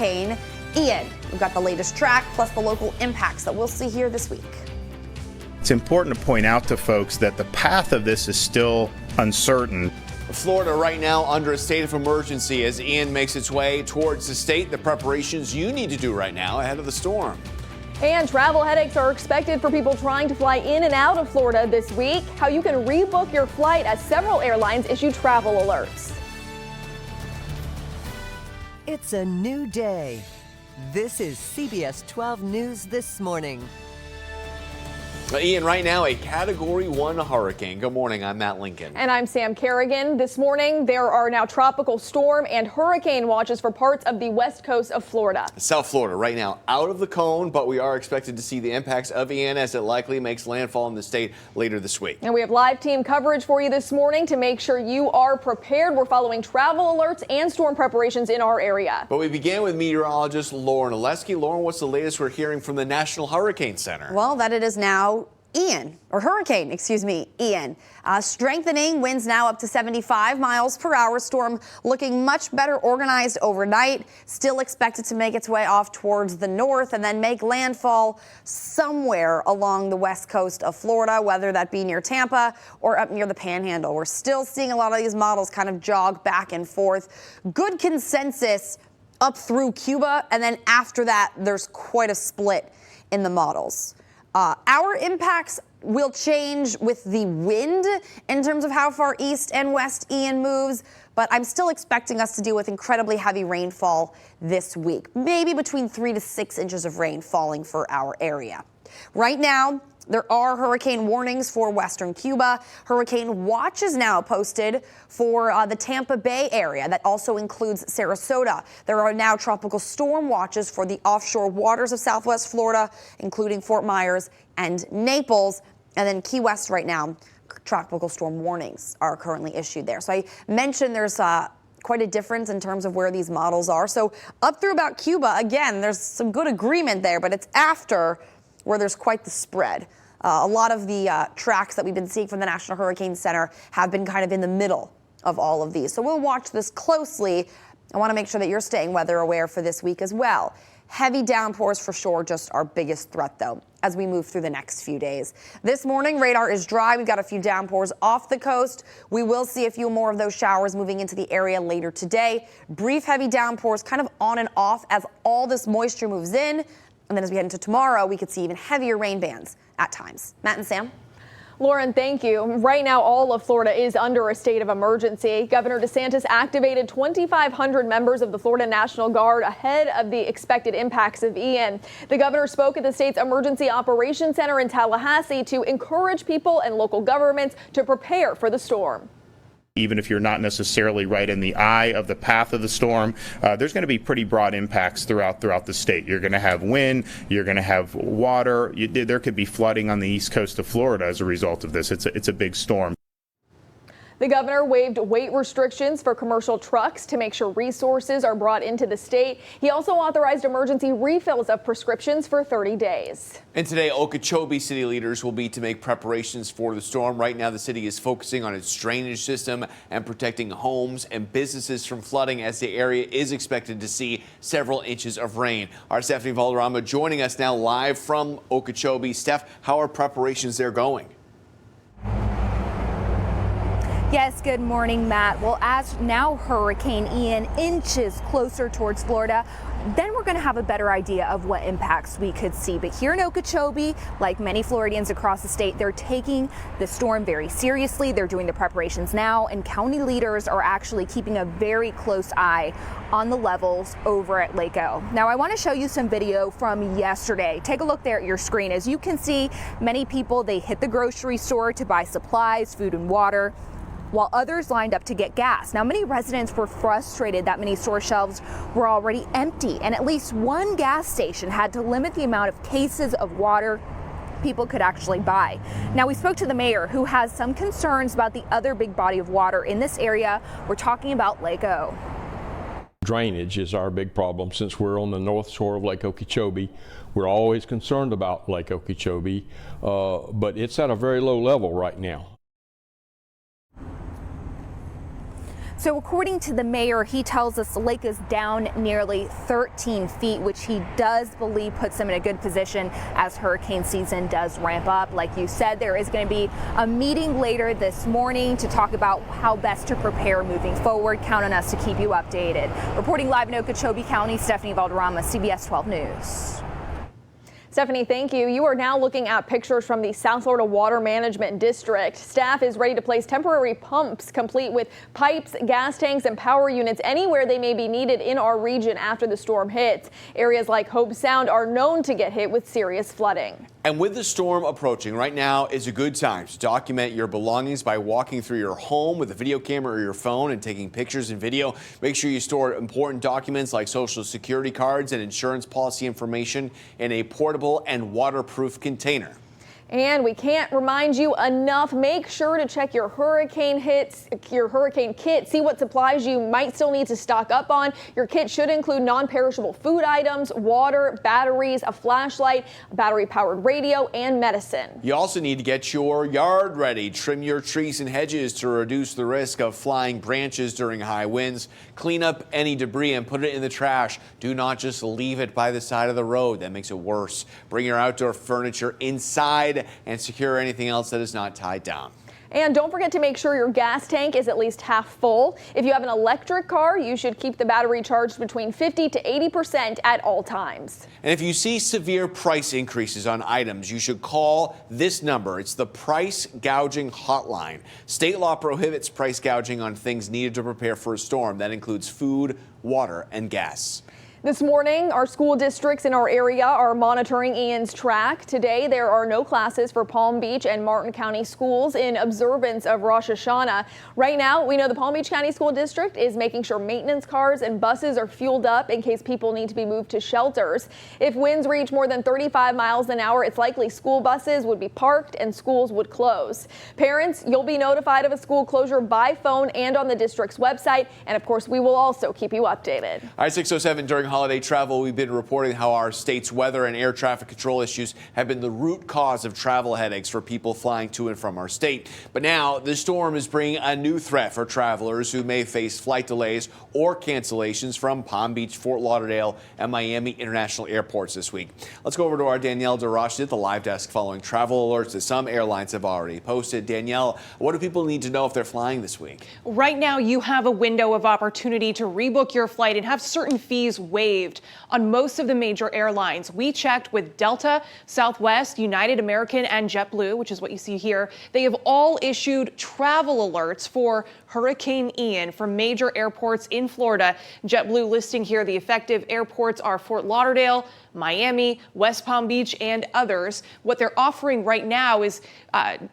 Hurricane Ian. We've got the latest track plus the local impacts that we'll see here this week. It's important to point out to folks that the path of this is still uncertain. Florida right now under a state of emergency as Ian makes its way towards the state. The preparations you need to do right now ahead of the storm. And travel headaches are expected for people trying to fly in and out of Florida this week. How you can rebook your flight as several airlines issue travel alerts. It's a new day. This is CBS 12 News This Morning. Ian, right now a Category 1 hurricane. Good morning, I'm Matt Lincoln. And I'm Sam Kerrigan. This morning, there are now tropical storm and hurricane watches for parts of the west coast of Florida. South Florida right now out of the cone, but we are expected to see the impacts of Ian as it likely makes landfall in the state later this week. And we have live team coverage for you this morning to make sure you are prepared. We're following travel alerts and storm preparations in our area. But we began with meteorologist Lauren Oleski. Lauren, what's the latest we're hearing from the National Hurricane Center? Well, that it is now Hurricane Ian. Strengthening, winds now up to 75 miles per hour. Storm looking much better organized overnight. Still expected to make its way off towards the north and then make landfall somewhere along the west coast of Florida, whether that be near Tampa or up near the Panhandle. We're still seeing a lot of these models kind of jog back and forth. Good consensus up through Cuba, and then after that, there's quite a split in the models. Our impacts will change with the wind in terms of how far east and west Ian moves, but I'm still expecting us to deal with incredibly heavy rainfall this week, maybe between 3 to 6 inches of rain falling for our area. Right now, there are hurricane warnings for western Cuba. Hurricane watches now posted for the Tampa Bay area. That also includes Sarasota. There are now tropical storm watches for the offshore waters of southwest Florida, including Fort Myers and Naples. And then Key West right now, tropical storm warnings are currently issued there. So I mentioned there's quite a difference in terms of where these models are. So up through about Cuba, again, there's some good agreement there, but it's after where there's quite the spread. A lot of the tracks that we've been seeing from the National Hurricane Center have been kind of in the middle of all of these. So we'll watch this closely. I want to make sure that you're staying weather aware for this week as well. Heavy downpours for sure, just our biggest threat though, as we move through the next few days. This morning, radar is dry. We've got a few downpours off the coast. We will see a few more of those showers moving into the area later today. Brief heavy downpours kind of on and off as all this moisture moves in. And then as we head into tomorrow, we could see even heavier rain bands at times. Matt and Sam. Lauren, thank you. Right now, all of Florida is under a state of emergency. Governor DeSantis activated 2,500 members of the Florida National Guard ahead of the expected impacts of Ian. The governor spoke at the state's Emergency Operations Center in Tallahassee to encourage people and local governments to prepare for the storm. Even if you're not necessarily right in the eye of the path of the storm, there's going to be pretty broad impacts throughout the state. You're going to have wind, you're going to have water, there could be flooding on the east coast of Florida as a result of this. It's a big storm. The governor waived weight restrictions for commercial trucks to make sure resources are brought into the state. He also authorized emergency refills of prescriptions for 30 days. And today, Okeechobee city leaders will meet to make preparations for the storm. Right now, the city is focusing on its drainage system and protecting homes and businesses from flooding as the area is expected to see several inches of rain. Our Stephanie Valderrama joining us now live from Okeechobee. Steph, how are preparations there going? Yes, good morning, Matt. Well, as now Hurricane Ian inches closer towards Florida, then we're going to have a better idea of what impacts we could see. But here in Okeechobee, like many Floridians across the state, they're taking the storm very seriously. They're doing the preparations now, and county leaders are actually keeping a very close eye on the levels over at Lake O. Now, I want to show you some video from yesterday. Take a look there at your screen. As you can see, many people, they hit the grocery store to buy supplies, food and water, while others lined up to get gas. Now, many residents were frustrated that many store shelves were already empty, and at least one gas station had to limit the amount of cases of water people could actually buy. Now, we spoke to the mayor, who has some concerns about the other big body of water in this area. We're talking about Lake O. Drainage is our big problem since we're on the north shore of Lake Okeechobee. We're always concerned about Lake Okeechobee, but it's at a very low level right now. So according to the mayor, he tells us the lake is down nearly 13 feet, which he does believe puts them in a good position as hurricane season does ramp up. Like you said, there is going to be a meeting later this morning to talk about how best to prepare moving forward. Count on us to keep you updated. Reporting live in Okeechobee County, Stephanie Valderrama, CBS 12 News. Stephanie, thank you. You are now looking at pictures from the South Florida Water Management District. Staff is ready to place temporary pumps complete with pipes, gas tanks, and power units anywhere they may be needed in our region after the storm hits. Areas like Hope Sound are known to get hit with serious flooding. And with the storm approaching, right now is a good time to document your belongings by walking through your home with a video camera or your phone and taking pictures and video. Make sure you store important documents like Social Security cards and insurance policy information in a portable and waterproof container. And we can't remind you enough, make sure to check your hurricane kit, see what supplies you might still need to stock up on. Your kit should include non-perishable food items, water, batteries, a flashlight, a battery-powered radio, and medicine. You also need to get your yard ready. Trim your trees and hedges to reduce the risk of flying branches during high winds. Clean up any debris and put it in the trash. Do not just leave it by the side of the road. That makes it worse. Bring your outdoor furniture inside and secure anything else that is not tied down. And don't forget to make sure your gas tank is at least half full. If you have an electric car, you should keep the battery charged between 50 to 80% at all times. And if you see severe price increases on items, you should call this number. It's the price gouging hotline. State law prohibits price gouging on things needed to prepare for a storm. That includes food, water, and gas. This morning, our school districts in our area are monitoring Ian's track. Today, there are no classes for Palm Beach and Martin County schools in observance of Rosh Hashanah. Right now, we know the Palm Beach County School District is making sure maintenance cars and buses are fueled up in case people need to be moved to shelters. If winds reach more than 35 miles an hour, it's likely school buses would be parked and schools would close. Parents, you'll be notified of a school closure by phone and on the district's website. And of course, we will also keep you updated. All right, 6:07 during holiday travel, we've been reporting how our state's weather and air traffic control issues have been the root cause of travel headaches for people flying to and from our state. But now the storm is bringing a new threat for travelers who may face flight delays or cancellations from Palm Beach, Fort Lauderdale, and Miami International airports this week. Let's go over to our Danielle DeRoche at the live desk following travel alerts that some airlines have already posted. Danielle, what do people need to know if they're flying this week? Right now, you have a window of opportunity to rebook your flight and have certain fees waived on most of the major airlines. We checked with Delta, Southwest, United American, and JetBlue, which is what you see here. They have all issued travel alerts for Hurricane Ian for major airports in Florida. JetBlue listing here the effective airports are Fort Lauderdale, Miami, West Palm Beach, and others. What they're offering right now is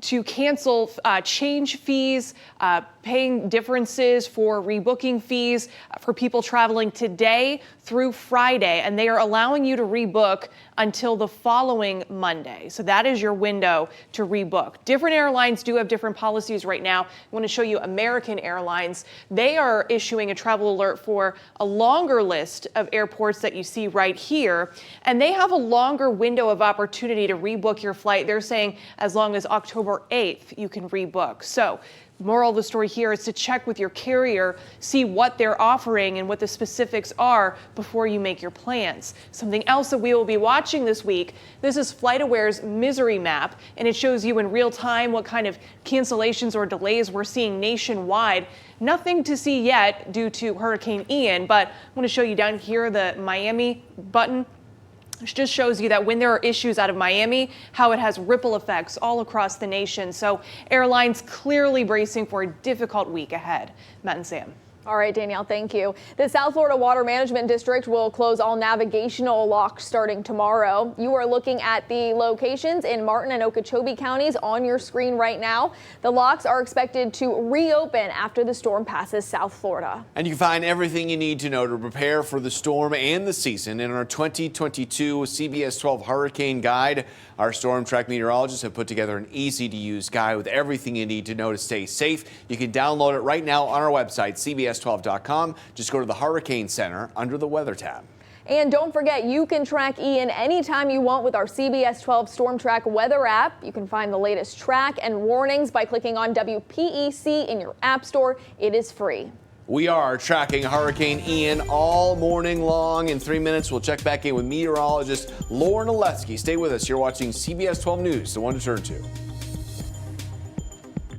to cancel change fees, paying differences for rebooking fees for people traveling today through Friday, and they are allowing you to rebook until the following Monday. So that is your window to rebook. Different airlines do have different policies right now. I want to show you American Airlines. They are issuing a travel alert for a longer list of airports that you see right here, and they have a longer window of opportunity to rebook your flight. They're saying as long as October 8th, you can rebook. So the moral of the story here is to check with your carrier, see what they're offering and what the specifics are before you make your plans. Something else that we will be watching this week, this is FlightAware's Misery Map, and it shows you in real time what kind of cancellations or delays we're seeing nationwide. Nothing to see yet due to Hurricane Ian, but I want to show you down here the Miami button. Which just shows you that when there are issues out of Miami, how it has ripple effects all across the nation. So airlines clearly bracing for a difficult week ahead. Matt and Sam. All right, Danielle, thank you. The South Florida Water Management District will close all navigational locks starting tomorrow. You are looking at the locations in Martin and Okeechobee counties on your screen right now. The locks are expected to reopen after the storm passes South Florida. And you can find everything you need to know to prepare for the storm and the season in our 2022 CBS 12 Hurricane Guide. Our storm track meteorologists have put together an easy-to-use guide with everything you need to know to stay safe. You can download it right now on our website, CBS12.com. Just go to the Hurricane Center under the Weather tab. And don't forget, you can track Ian anytime you want with our CBS 12 Storm Track weather app. You can find the latest track and warnings by clicking on WPEC in your app store. It is free. We are tracking Hurricane Ian all morning long. In 3 minutes, we'll check back in with meteorologist Lauren Oletsky. Stay with us. You're watching CBS 12 News, the one to turn to.